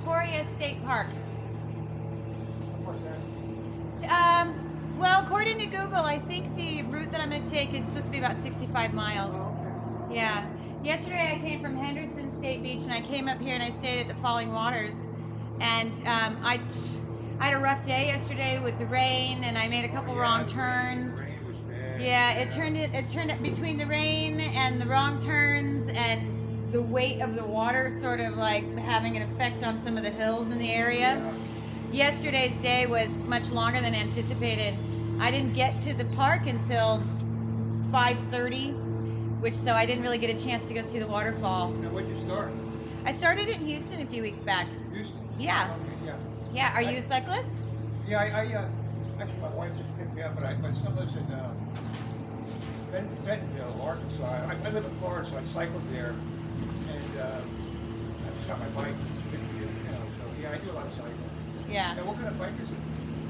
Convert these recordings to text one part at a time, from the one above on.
Victoria State Park. How far is that? Well, according to Google, I think the route that I'm going to take is supposed to be about 65 miles. Oh, okay. Yeah. Yesterday I came from Henderson State Beach and I came up here and I stayed at the Falling Waters. And I had a rough day yesterday with the rain and I made a couple wrong turns. Rain was bad. Yeah, it turned up between the rain and the wrong turns and the weight of the water sort of like having an effect on some of the hills in the area. Yesterday's day was much longer than anticipated. I didn't get to the park until 5:30, so I didn't really get a chance to go see the waterfall. Now, when did you start? I started in Houston a few weeks back. Houston? Yeah. Okay, yeah. Yeah, are you a cyclist? Yeah, actually, my wife just picked me up, but my son lives in Bentonville, Arkansas. I live in Florida, so I cycled there, and I just got my bike. So yeah, I do a lot of cycling. Yeah. Now, what kind of bike is it?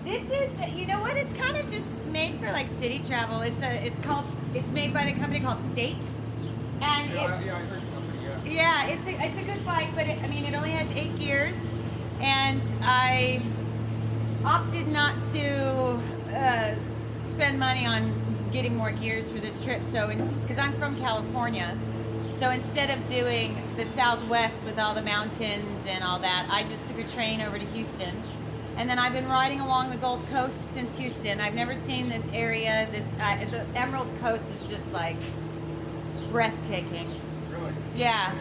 This is, you know what? It's kind of just made for like city travel. It's made by the company called State, and Yeah, I heard the company. yeah, Yeah. it's a good bike, but it only has 8 gears, and I opted not to spend money on getting more gears for this trip. So, because I'm from California, so instead of doing the Southwest with all the mountains and all that, I just took a train over to Houston. And then I've been riding along the Gulf Coast since Houston. I've never seen this area. The Emerald Coast is just like breathtaking. Really? Yeah.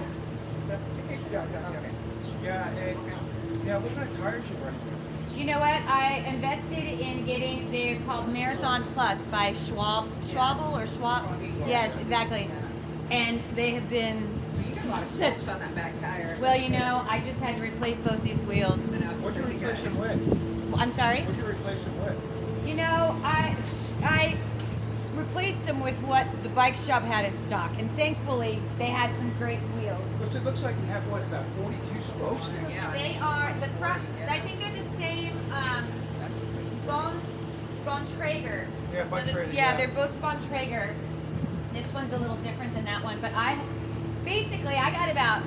Yeah, what kind of tires you running with? You know what? I invested in getting, they're called Marathon Plus by Schwabel or Schwab's. Yes, exactly. And they have been You got a lot of strokes on that back tire. well, you know, I just had to replace both these wheels. What'd you replace them with? I'm sorry? What'd you replace them with? You know, I replaced them with what the bike shop had in stock, and thankfully they had some great wheels. Because it looks like you have, what, about 42 spokes now? Yeah. They are the front. I think they're the same Bontrager. Yeah, Bontrager, Yeah, yeah. they're both Bontrager. This one's a little different than that one, but I got about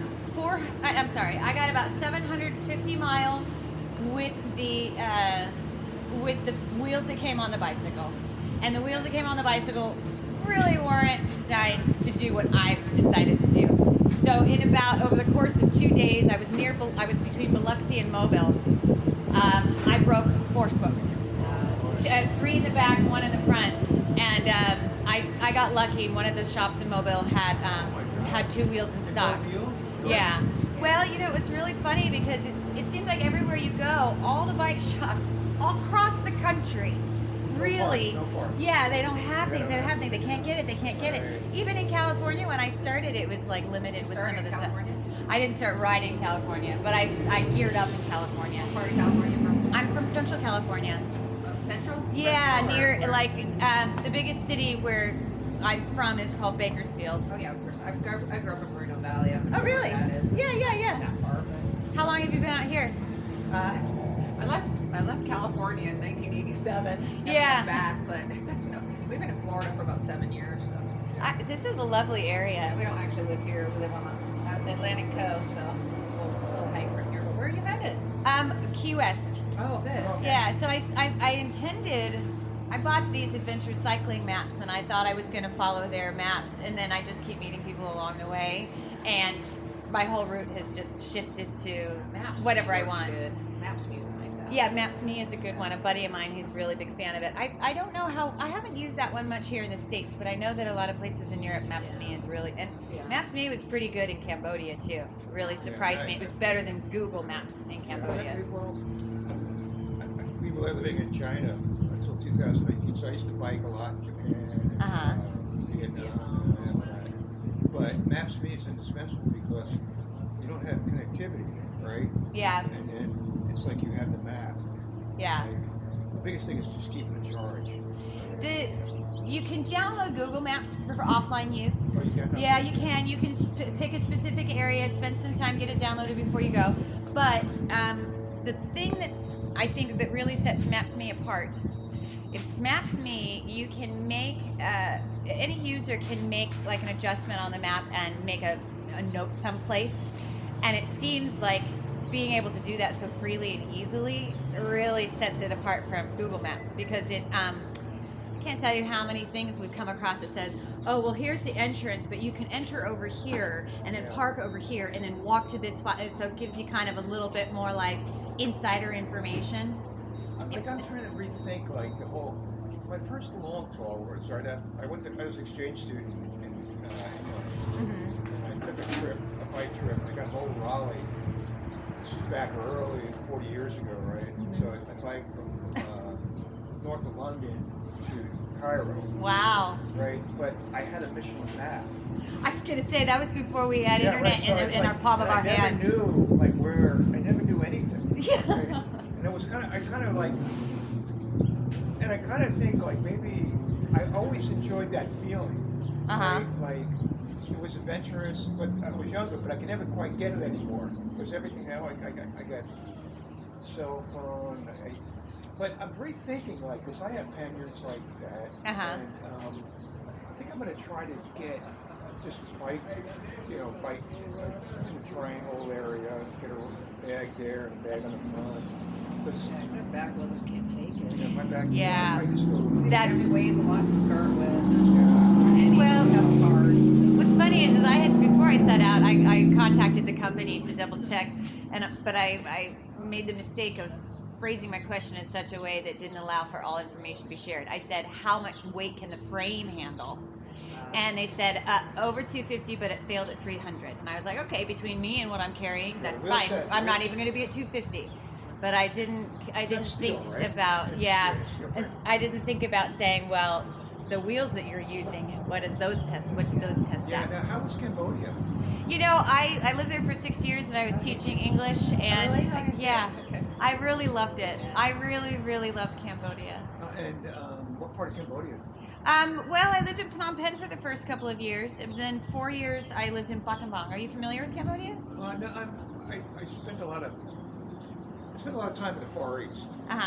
I got about 750 miles with the wheels that came on the bicycle, and the wheels that came on the bicycle really weren't designed to do what I've decided to do. So over the course of 2 days, I was between Biloxi and Mobile. I broke 4 spokes, 3 in the back, 1 in the front, and I got lucky. One of the shops in Mobile had 2 wheels in stock. Yeah. Well, you know, it was really funny because it seems like everywhere you go, all the bike shops all across the country, really, No parts. yeah, they don't have things. Yeah. They don't have things. They can't get it. They can't get it. Right. Even in California, when I started, it was like limited with some of the California? I didn't start riding in California, but I geared up in California. Part of California from I'm from Central California. Central? Yeah, Or near where? like the biggest city where I'm from is called Bakersfield. Oh yeah, of course. I grew up in Moreno Valley. I'm Oh, really? That is. Yeah. That far, but, How long have you been out here? I left California in 1987. Yeah. Went back, but no, we've been in Florida for about 7 years. So This is a lovely area. we don't actually live here. We live on the Atlantic coast, so we'll hang from here. But where are you headed? Key West. Oh, good. Okay. Yeah, so I bought these adventure cycling maps and I thought I was going to follow their maps, and then I just keep meeting people along the way, and my whole route has just shifted to Maps whatever I works want. Good. Maps me is nice. Out. Yeah, Maps.me is a good one. A buddy of mine, he's a really big fan of it. I don't know how, I haven't used that one much here in the States, but I know that a lot of places in Europe, Maps.me is really, and Yeah. Maps.me was pretty good in Cambodia too. Really surprised me. It was better than Google Maps in Cambodia. Well, we were living in China until 2019, so I used to bike a lot in Japan, and, Uh-huh. Vietnam, and all that. But Maps.me is indispensable because you don't have connectivity, right? Yeah, And then it's like you have the map. yeah. Like, the biggest thing is just keeping it charged. You can download Google Maps for offline use. Oh, you can? Yeah, you can. You can pick a specific area, spend some time, get it downloaded before you go. But the thing I think that really sets Maps.me apart, if Maps.me, you can make, any user can make like an adjustment on the map and make a note someplace. And it seems like being able to do that so freely and easily really sets it apart from Google Maps, because I can't tell you how many things we've come across that says, oh, well, here's the entrance, but you can enter over here and then park over here and then walk to this spot. And so it gives you kind of a little bit more like insider information. I'm trying to rethink like the whole. My first long tour was right after I was an exchange student in England. And I took a bike trip. I got whole Raleigh. This was back early, 40 years ago, right? So I biked from north of London to Cairo. Wow. Right, but I had a Michelin map. I was gonna say that was before we had internet right, so in our palm of our hands. I never knew like where. I never knew anything. Yeah. Right? And it was kind of. And I kind of think like maybe I always enjoyed that feeling. Right? Like it was adventurous, but I was younger, but I could never quite get it anymore. Because everything now I got cell phone. But I'm rethinking like, because I have panniers like that, and I think I'm gonna try to get just bike, bike in the triangle area, get a bag there and a bag on the front. That back loads can't take it. Yeah, my back. Yeah. I just go. That's- It weighs a lot to start with. Yeah. And Well- it's hard. What's funny is I had, before I set out, I contacted the company to double check, but I made the mistake of phrasing my question in such a way that didn't allow for all information to be shared. I said, how much weight can the frame handle? And they said over 250, but it failed at 300. And I was like, okay, between me and what I'm carrying, that's we'll fine. set- I'm not even going to be at 250. But I didn't think steel, right? about It's steel frame. I didn't think about saying, well, the wheels that you're using, what did those test Yeah. out? Now, how was Cambodia? You know, I lived there for 6 years and I was teaching English, and Really? How did you yeah, do it? Okay. I really loved it. I really, really loved Cambodia. And what part of Cambodia? Well, I lived in Phnom Penh for the first couple of years, and then 4 years I lived in Battambang. Are you familiar with Cambodia? No, I spent a lot of time in the Far East.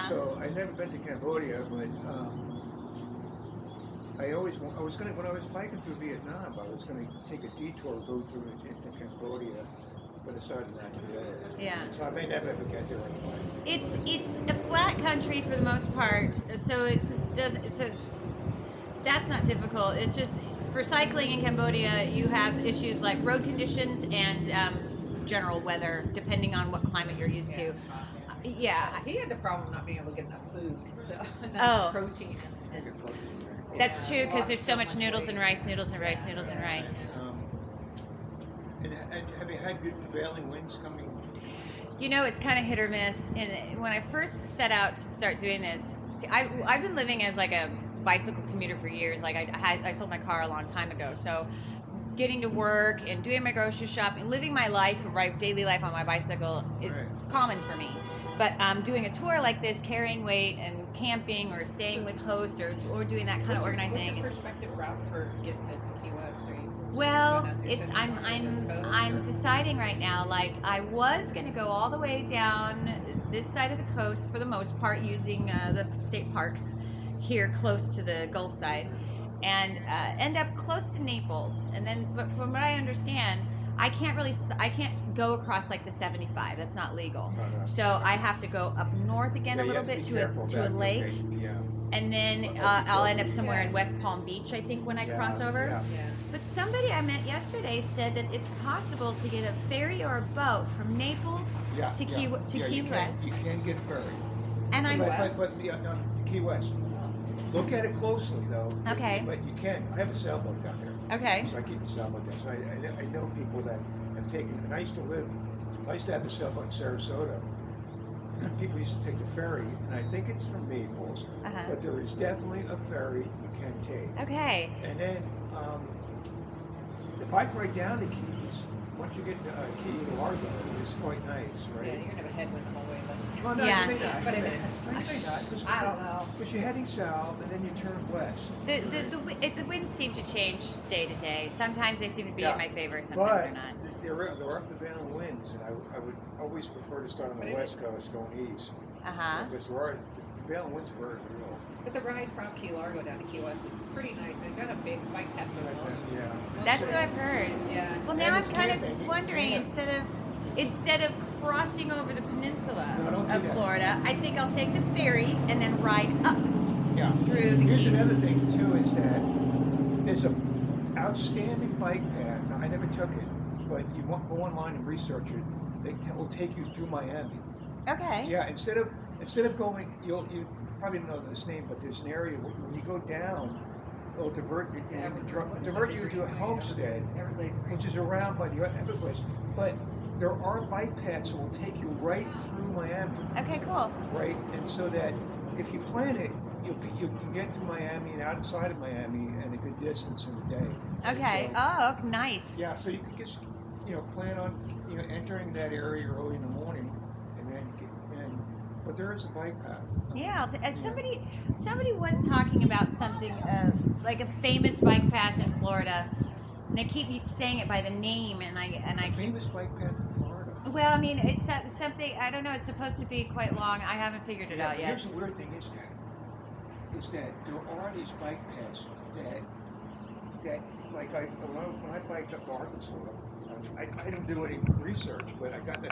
So I've never been to Cambodia, but when I was biking through Vietnam, I was going to take a detour, go through into Cambodia, but decided not to do it. Yeah. So I may never ever get there anyway. It's a flat country for the most part, so that's not difficult. It's just for cycling in Cambodia, you have issues like road conditions and general weather, depending on what climate you're used to. Yeah. He had the problem of not being able to get enough food, so Oh. enough protein. I get plugged in there. That's true, because there's so much noodles and rice, noodles and rice, noodles and rice. And have you had good prevailing winds coming? You know, it's kind of hit or miss. And when I first set out to start doing this, see, I've been living as like a bicycle commuter for years. Like I sold my car a long time ago, so getting to work and doing my grocery shopping, living my life, right, daily life on my bicycle is common for me. But doing a tour like this, carrying weight and camping or staying with hosts or doing that kind of organizing. What's your perspective route for getting to Key West? Are you Well, going out through it's Central Coast, I'm or- deciding right now. Like I was going to go all the way down this side of the coast for the most part, using the state parks here close to the Gulf side, and end up close to Naples. And then, but from what I understand, I can't go across like the 75. That's not legal. So I have to go up north again a little bit to a lake, Yeah. and then I'll end up somewhere in West Palm Beach, I think, when I cross over. Yeah. But somebody I met yesterday said that it's possible to get a ferry or a boat from Naples to Key West. You can get a ferry. And I'm But no, Key West. Look at it closely, though. Okay. But you can. I have a sailboat down there. okay. So I keep a sailboat there. So I know people that have taken, and I used to have a sailboat in Sarasota. People used to take the ferry, and I think it's from Naples, but there is definitely a ferry you can take. Okay. And then the bike ride down the Keys, once you get to Key Largo, is quite nice, right? Yeah, you're gonna have a headwind the whole way, but Well, no, Yeah. you may not. But you it may- is. You may not. I don't know. Because you're heading south, and then you turn west. The winds seem to change day to day. Sometimes they seem to be Yeah. in my favor, sometimes But they're not. there are prevailing winds, and I would always prefer to start on But the it west is- coast going east. Uh-huh. Because the prevailing winds are very real. But the ride from Key Largo down to Key West is pretty nice. They've got a big bike path for the most. Yeah. That's what I've heard. Yeah. Well, now And I'm it's kind camping. of You wondering, can. instead of instead of crossing over the peninsula No, don't do of that. Florida, I think I'll take the ferry and then ride up Yeah. through the Here's Keys. another thing too, is that there's a outstanding bike path. Now, I never took it, but you want go online and research it. Will take you through Miami. Okay. Yeah, instead of going, you probably don't know this name, but there's an area when you go down, it'll divert you to a homestead, Everglades. which is around by the Everglades. But there are bike paths that will take you right through Miami, Okay, cool. right? And so that if you plan it, you can get to Miami and outside of Miami in a good distance in a day. Okay. So, Oh, nice. yeah, so you could just plan on entering that area early in the morning, and then but there is a bike path. Yeah, somebody was talking about something like a famous bike path in Florida, and they keep saying it by the name, and I Famous bike path in Florida. well, I mean, it's something I don't know. It's supposed to be quite long. I haven't figured it Yeah, out but yet. here's the weird thing is that there are these bike paths that like when I biked up to Arkansas, I didn't do any research, but I got that